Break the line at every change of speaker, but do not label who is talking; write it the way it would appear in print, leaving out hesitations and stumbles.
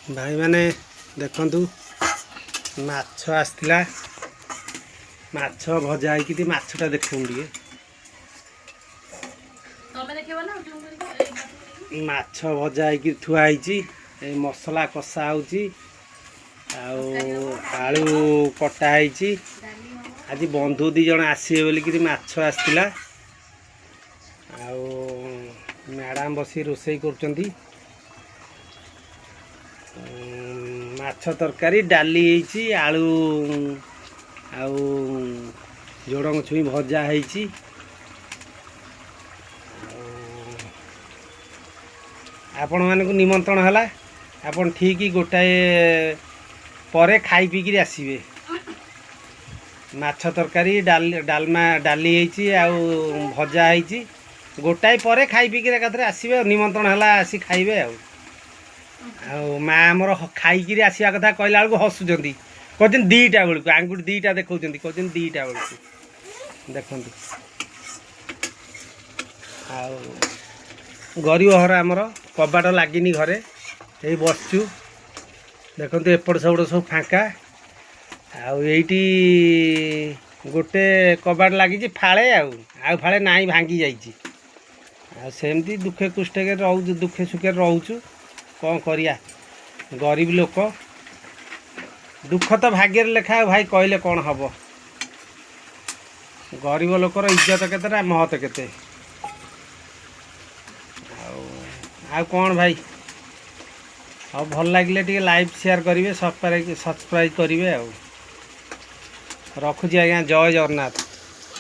भाई मैंने देखंतु माछ आसला माछ भजा होती माछटा देखूँ टे माछ भजा होती थुआई मसला कषा होची आलू कटाई आज बंधु दी जन आसवे बोलिकी माछ आसला मैडम बसी रोसई कर माछ तरकारी डाली आलू आउ जोड़ंग छुई भजा है आपण मानक निमंत्रण है आपन ठीक गोटाए परे खाई पीकि आसवे माछ तरकारी डालमा डाली आउ भजा है गोटाए परे खाई पीकि एकाथरे आसवे निमंत्रण है आसी खाइबे माँ आमर खाई आसवा कथा कहला बेलू हसुँच कहते दीटा बेलू आंगुठी दीटा देखा कहते दीटा बेलू देखु गरीब घर आमर कबाट लगिनी घरे यही बसचु देखु एपट सेपट सब फाँका आईटी गोटे कबाट लगी फाड़े आउ फाड़े ना भांगी जामती दुखे कुष्टे रो दुखे सुखे रोचु कौन करिया गरीब लोक दुख तो भाग्य लेखा भाई कहले कौन हम गरीब लोकर इज्जत केते महत केते कौन भाई हाँ भल लगे टे लाइक शेयर करेंगे सब्सक्राइब करेंगे रखुची आज्ञा जय जगन्नाथ।